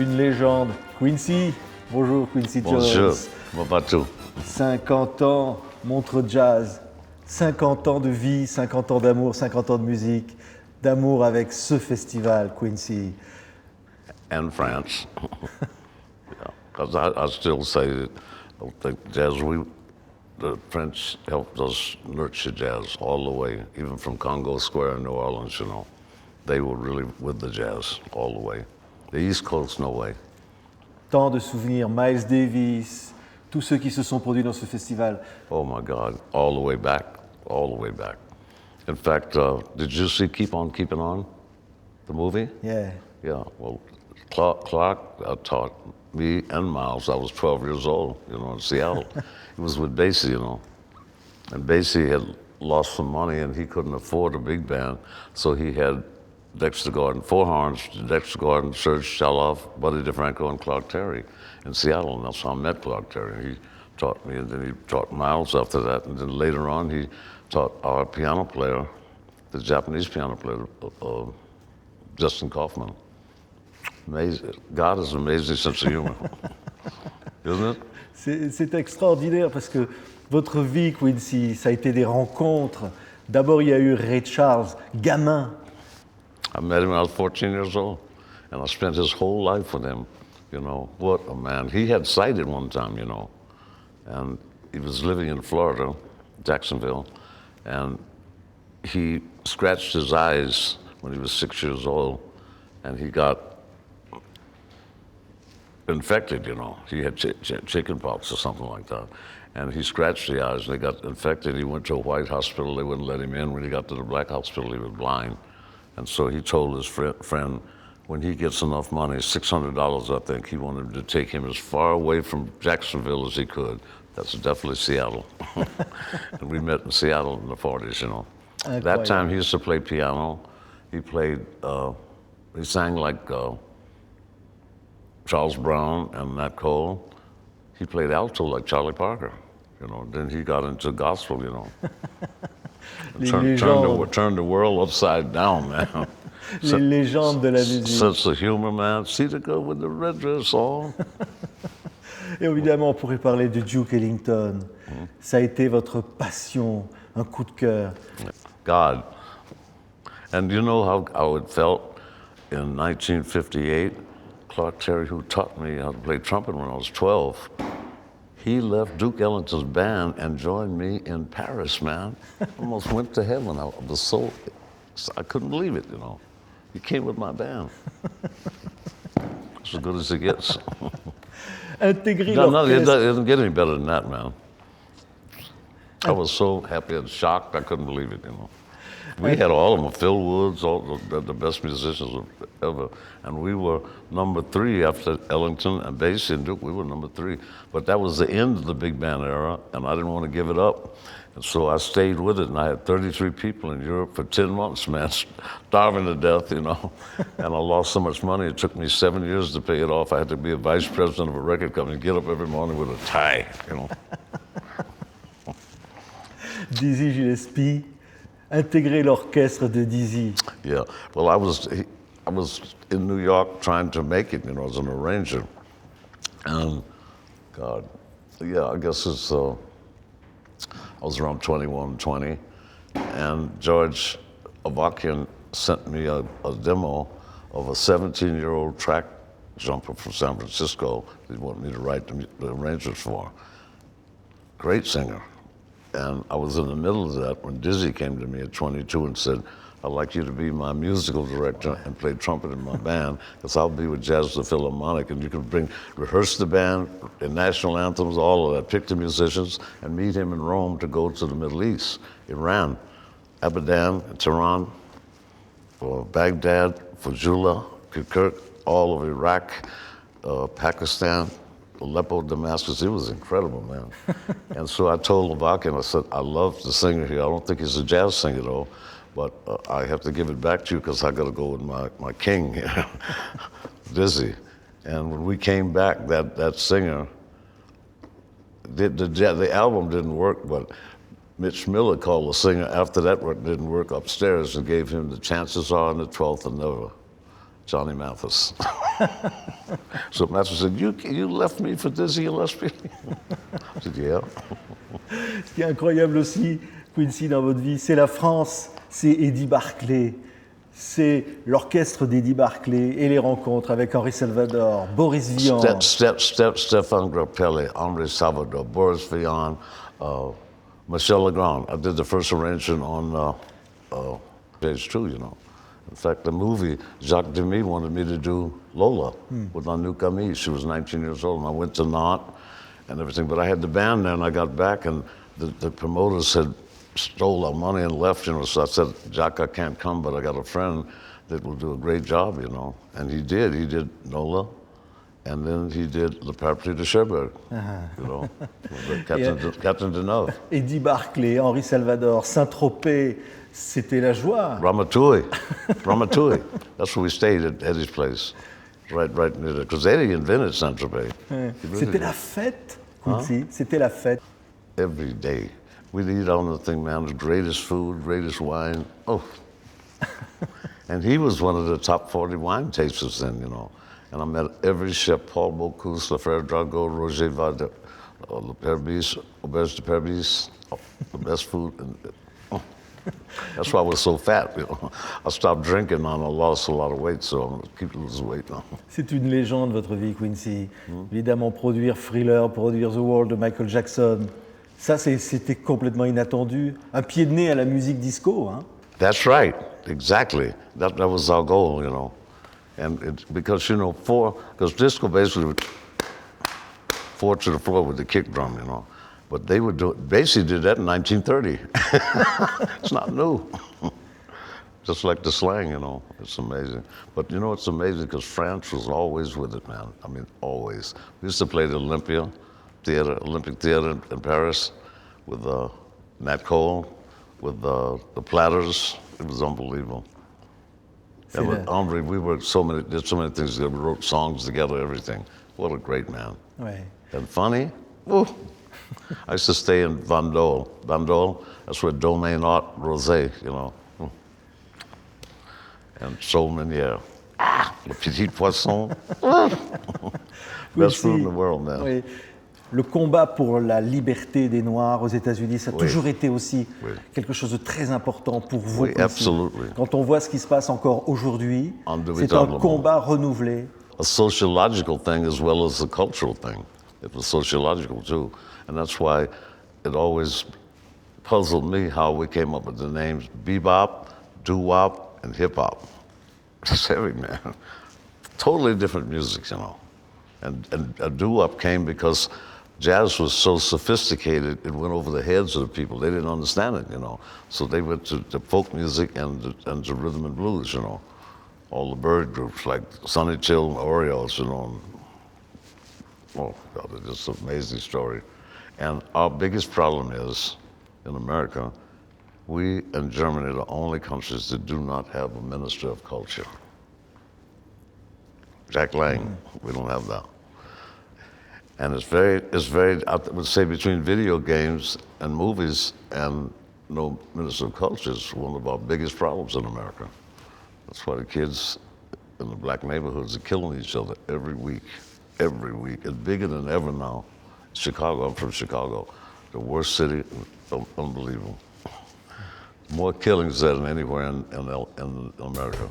une légende. Quincy, bonjour Quincy Jones. Bonjour, comment vas-tu? 50 ans, montre jazz, 50 ans de vie, 50 ans d'amour, 50 ans de musique, d'amour avec ce festival, Quincy. And France. Because I still say that I think jazz, the French helped us nurture jazz all the way, even from Congo Square in New Orleans, you know. They were really with the jazz all the way. The East Coast, no way. Tant de souvenirs, Miles Davis, tous ceux qui se sont produits dans ce festival. Oh my God, all the way back, all the way back. In fact, did you see Keep On Keeping On, the movie? Yeah. Yeah, well, Clark taught me and Miles. I was 12 years old, you know, in Seattle. He was with Basie, you know. And Basie had lost some money and he couldn't afford a big band. So he had Dexter Gordon, four horns, Dexter Gordon, Serge Shaloff, Buddy DeFranco, and Clark Terry in Seattle. And that's how I met Clark Terry. He taught me, and then he taught Miles after that. And then later on, he taught our piano player, the Japanese piano player, Justin Kaufman. Amazing. God has an amazing sense of humor, isn't it? C'est extraordinaire parce que votre vie, Quincy, ça a été des rencontres. D'abord, il y a eu Ray Charles, gamin. I met him when I was 14 years old, and I spent his whole life with him. You know, what a man. He had sighted one time, you know, and he was living in Florida, Jacksonville, and he scratched his eyes when he was 6 years old, and he got infected, you know. He had chicken pox or something like that. And he scratched the eyes and they got infected. He went to a white hospital, they wouldn't let him in. When he got to the black hospital, he was blind. And so he told his friend, when he gets enough money, $600 I think, he wanted to take him as far away from Jacksonville as he could. That's definitely Seattle. And we met in Seattle in the 40s, you know. That time he used to play piano. He played, he sang like Charles Brown and Nat Cole. He played alto like Charlie Parker, you know. Then he got into gospel, you know. Turned the world upside down, man. Les légendes de la musique. Sense of humor, man. See the girl with the red dress on. Et évidemment, on pourrait parler de Duke Ellington. Ça a été votre passion, un coup de cœur. God. And you know how it felt in 1958? Clark Terry, who taught me how to play trumpet when I was 12, he left Duke Ellington's band and joined me in Paris, man. Almost went to heaven. I was I couldn't believe it, you know. He came with my band. It's as good as it gets. Intégrer No, it doesn't get any better than that, man. I was so happy and shocked, I couldn't believe it, you know. We had all of them, Phil Woods, all the best musicians ever. And we were number 3 after Ellington and Basie and Duke. We were number 3. But that was the end of the big band era, and I didn't want to give it up. And so I stayed with it, and I had 33 people in Europe for 10 months, man, starving to death, you know. And I lost so much money, it took me 7 years to pay it off. I had to be a vice president of a record company, get up every morning with a tie, you know. Dizzy Gillespie, intégrer l'orchestre de Dizzy. Yeah, well, I was in New York trying to make it, you know, as an arranger. And, God, yeah, I guess it's, I was around 21, 20, and George Avakian sent me a demo of a 17-year-old track jumper from San Francisco he wanted me to write the arrangements for. Great singer. And I was in the middle of that when Dizzy came to me at 22 and said, I'd like you to be my musical director and play trumpet in my band, because I'll be with Jazz the Philharmonic, and you can rehearse the band, the national anthems, all of that, pick the musicians, and meet him in Rome to go to the Middle East, Iran, Abadan, Tehran, for Baghdad, Fujula, Kirkuk, all of Iraq, Pakistan, Aleppo, Damascus. It was incredible, man. And so I told Avakian, I said, I love the singer here. I don't think he's a jazz singer, though, but I have to give it back to you because I got to go with my king, Dizzy. And when we came back, that singer, the album didn't work, but Mitch Miller called the singer after that didn't work upstairs and gave him the Chances Are and the 12th and Never. Johnny Mathis. So Mathis said, you left me for Dizzy Gillespie? I said, yeah. Ce qui est incroyable aussi, Quincy, dans votre vie, c'est la France, c'est Eddie Barclay, c'est l'orchestre d'Eddie Barclay et les rencontres avec Henri Salvador, Boris Vian. Stéphane Grappelli, Henri Salvador, Boris Vian, Michel Legrand. I did the first arrangement on page 2, you know. In fact, the movie, Jacques Demy wanted me to do Lola with Anu Camille. She was 19 years old, and I went to Nantes and everything. But I had the band there, and I got back, and the promoters had stole our money and left, you know. So I said, Jacques, I can't come, but I got a friend that will do a great job, you know. And he did. He did Nola, and then he did Le Parapluie de Cherbourg, you know, with Captain Deneuve. Eddie Barclay, Henri Salvador, Saint-Tropez, c'était la joie. Ramatouille. That's where we stayed at Eddie's place, right near there. Because Eddie invented Saint-Tropez. C'était la fête, Quincy. C'était la fête. Every day. We'd eat on the thing, man, the greatest food, greatest wine. Oh. And he was one of the top 40 wine tasters then, you know. And I met every chef, Paul Bocuse, Lefebvre Drago, Roger Vade, Le Perbis, Auberge de Perbis, the best food. And, that's why I was so fat, you know. I stopped drinking and I lost a lot of weight, so I'm going to keep losing weight now. C'est une légende, votre vie, Quincy. Évidemment, produire Thriller, produire The Wall de Michael Jackson, ça, c'était complètement inattendu. Un pied de nez à la musique disco, hein? That's right, exactly. That was our goal, you know. And because, you know, because disco basically would 4 to the floor with the kick drum, you know. But they would do it, basically did that in 1930. It's not new. Just like the slang, you know, it's amazing. But you know, it's amazing because France was always with it, man. I mean, always. We used to play the Olympic Theater in Paris with Nat Cole, with the Platters. It was unbelievable. And with Henri, did so many things together. We wrote songs together, everything. What a great man. Ouais. And funny? Ooh. I used to stay in Vandol. Vandol, that's where Domaine Art Rosé, you know. And Saumonière. Le petit poisson. Best food in the world, man. Oui. Le combat pour la liberté des Noirs aux États-Unis, ça a toujours été aussi quelque chose de très important pour vous. Oui, absolument. Quand on voit ce qui se passe encore aujourd'hui, c'est un combat renouvelé. A sociological thing as well as a cultural thing. It was sociological too. And that's why it always puzzled me how we came up with the names bebop, doo-wop, and hip-hop. It's heavy, man. Totally different music, you know. And doo-wop came because jazz was so sophisticated, it went over the heads of the people. They didn't understand it, you know. So they went to folk music and to rhythm and blues, you know. All the bird groups like Sonny Chill, Orioles, you know. Oh, God, it's just an amazing story. And our biggest problem is, in America, we and Germany are the only countries that do not have a minister of culture. Jack Lang, we don't have that. And it's very, I would say between video games and movies and no minister of culture is one of our biggest problems in America. That's why the kids in the black neighborhoods are killing each other every week. Every week. It's bigger than ever now. Chicago, I'm from Chicago. The worst city, unbelievable. More killings there than anywhere in America.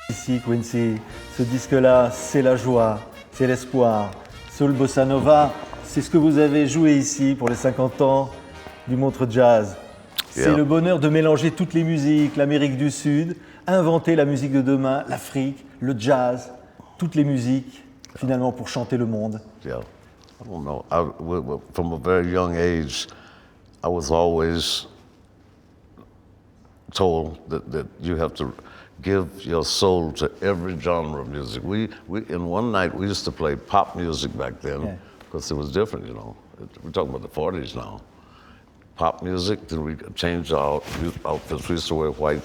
Ici, Quincy, ce disque-là, c'est la joie, c'est l'espoir. Soul Bossa Nova, c'est ce que vous avez joué ici pour les 50 ans du Montreux Jazz. C'est Yeah. le bonheur de mélanger toutes les musiques, l'Amérique du Sud, inventer la musique de demain, l'Afrique, le jazz, toutes les musiques, finalement, pour chanter le monde. Yeah. I don't know. From a very young age, I was always told that you have to give your soul to every genre of music. We in one night, we used to play pop music back then because it was different, you know. We're talking about the 40s now. Pop music, then we changed our outfits. We used to wear white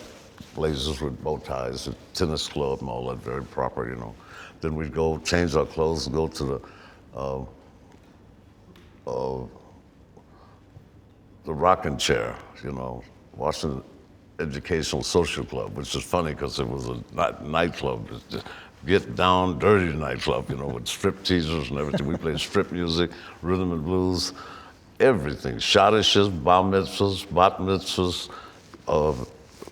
blazers with bow ties, a tennis club and all that, very proper, you know. Then we'd go change our clothes and go to the rocking chair, you know, Washington Educational Social Club, which is funny because it was a nightclub. It's just get down dirty nightclub, you know, with strip teasers and everything. We played strip music, rhythm and blues, everything. Shadishes, bar mitzvahs, bat mitzvahs,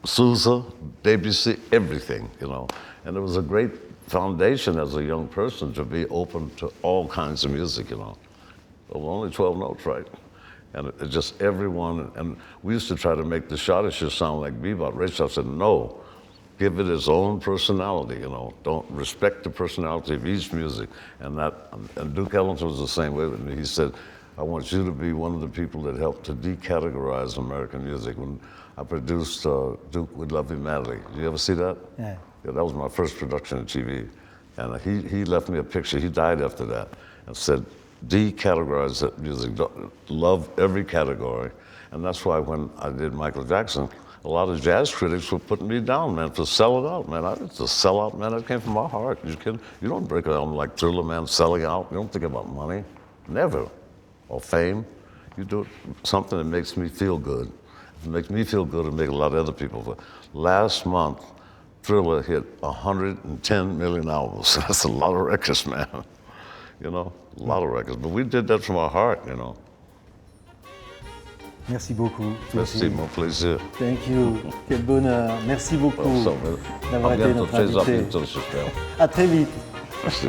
Sousa, Debussy, everything, you know. And it was a great foundation as a young person to be open to all kinds of music, you know. There were only 12 notes, right? And it just everyone, and we used to try to make the Shadishes sound like bebop. Rachel said, no, give it its own personality, you know. Don't respect the personality of each music. And Duke Ellington was the same way with me. He said, I want you to be one of the people that helped to decategorize American music. When I produced Duke with Love You Madly. Did you ever see that? Yeah. Yeah, that was my first production on TV. And he left me a picture, he died after that, and said, decategorize that music, love every category. And that's why when I did Michael Jackson, a lot of jazz critics were putting me down, man, to sell it out, man. It's a sellout, man. That came from my heart. You don't break it down like Thriller, man, selling out. You don't think about money, never, or fame. You do something that makes me feel good. It makes me feel good and make a lot of other people feel. Last month, Thriller hit 110 million albums. That's a lot of records, man. You know, a lot of records. But we did that from our heart, you know. Merci beaucoup. Merci, mon plaisir. Thank you. Quel bonheur. Merci beaucoup d'avoir été notre invité. J'espère. À très vite. Merci.